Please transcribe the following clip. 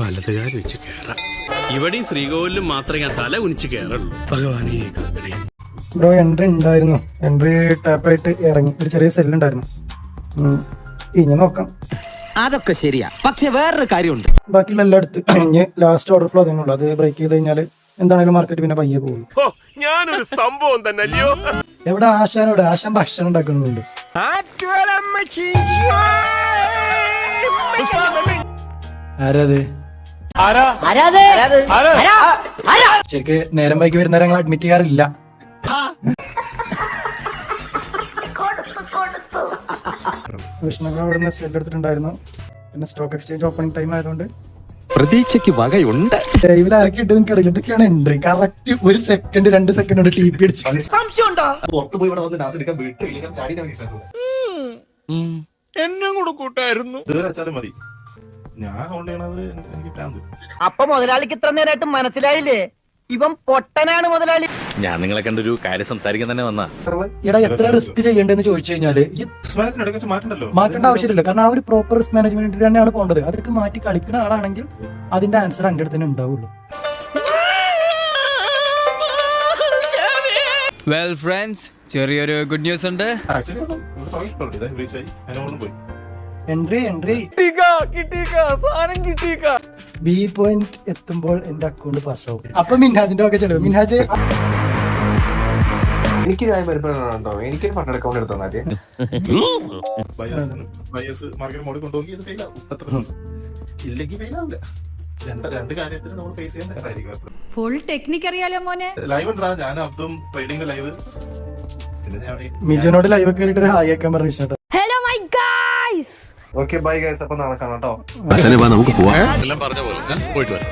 വലതുകാലം വെച്ച് കയറാം. ഇവിടെയും ശ്രീകോവിലും മാത്രമേ ഞാൻ തല കുനിച്ച് കയറുള്ളൂ. ഭഗവാനെ കാക്കണേ. ബ്രോ എൻട്രി ഉണ്ടായിരുന്നു. എൻട്രി ടാപ്പായിട്ട് ഇറങ്ങി ഒരു ചെറിയ സെല്ലുണ്ടായിരുന്നു. ഇനി നോക്കാം. അതൊക്കെ ശരിയാ, പക്ഷെ വേറൊരു കാര്യമുണ്ട്. ബാക്കിയുള്ള എല്ലാം എടുത്ത് കഴിഞ്ഞ് ലാസ്റ്റ് ഓർഡർ ഫ്ലോ അതിനുള്ളൂ. അത് ബ്രേക്ക് ചെയ്ത് കഴിഞ്ഞാൽ എന്താണെങ്കിലും മാർക്കറ്റ് പിന്നെ പയ്യെ പോകും. ഞാനൊരു സംഭവം തന്നെ അല്ലയോ. എവിടെ ആശാനോട് ആശാൻ ഭക്ഷണം ഉണ്ടാക്കുന്നുണ്ട്. ആരാത് ശരിക്ക് നേരം വൈകി വരുന്നവരെ ഞങ്ങൾ അഡ്മിറ്റ് ചെയ്യാറില്ല. വിഷ്ണുക്കൾ അവിടെ നിന്ന് സെൽ എടുത്തിട്ടുണ്ടായിരുന്നു. പിന്നെ സ്റ്റോക്ക് എക്സ്ചേഞ്ച് ഓപ്പണിംഗ് ടൈം ആയതുകൊണ്ട് പ്രതീക്ഷയ്ക്ക് വകയുണ്ട്. ലൈവിൽ ആരൊക്കെ ഉണ്ട് നിങ്ങൾക്ക് അറിയില്ല. ഇതൊക്കെയാണ് എൻട്രി. കറക്റ്റ് 1 സെക്കൻഡ് 2 സെക്കൻഡ് കൊണ്ട് TP അടിച്ചു. എന്നെ കൂടെ കൂട്ടായിരുന്നു. മതി. ഞാൻ ഹോൾഡ് ചെയ്യണത് എനിക്ക് ഭ്രാന്ത്. അപ്പൊ മുതലാളിക്ക് ഇത്ര നേരമായിട്ട് മനസ്സിലായില്ലേ ഇവൻ പൊട്ടനാണ് മുതലാളി. ഞാൻ നിങ്ങളെ കണ്ടൊരു കാര്യം സംസാരിക്കാൻ തന്നെ വന്നാ. ഇവിടെ എത്ര റിസ്ക് ചെയ്യേണ്ടതെന്ന് ചോദിച്ചു കഴിഞ്ഞാല് മാറ്റേണ്ട ആവശ്യമില്ല. കാരണം ആ ഒരു പ്രോപ്പർ റിസ്ക് മാനേജ്മെന്റ് തന്നെയാണ് പോകേണ്ടത്. അതൊക്കെ മാറ്റി കളിക്കുന്ന ആളാണെങ്കിൽ അതിന്റെ ആൻസർ എന്റെ അടുത്ത് തന്നെ ഉണ്ടാവുള്ളൂ. വെൽ ഫ്രണ്ട്സ്, ചെറിയൊരു ഗുഡ് ന്യൂസ് ഉണ്ട്. എൻട്രി ബി പോയിന്റ് എത്തുമ്പോൾ എന്റെ അക്കൗണ്ട് പാസ്സാവും. അപ്പൊ മിൻഹാജിന്റെ ഒക്കെ ചെലവ്. മിൻഹാജ് എനിക്ക് വരുമ്പോഴാണോ എനിക്കൊരു ഫണ്ട് അക്കൗണ്ട് എടുത്താൽ മതി. രണ്ട് കാര്യത്തിന് നമ്മൾ ഫേസ് ചെയ്യാൻ തയ്യാറായിരിക്കും. ഫുൾ ടെക്നിക് അറിയാലോ മോനെ. ലൈവ് ഉണ്ടാ ഞാൻ അബ്ദും ട്രേഡിംഗ് ലൈവ്. പിന്നെ ഞാൻ മിജുനോട് ലൈവ് കയറിയിട്ട് ഒരു ഹായ് ആക്കാൻ പറഞ്ഞു. Hello my guys. Okay bye guys. അപ്പൊ നാളെ കാണാം കേട്ടോ. നമുക്ക് പോവാം. എല്ലാം പറഞ്ഞ പോലെ പോയിട്ട് വരാം.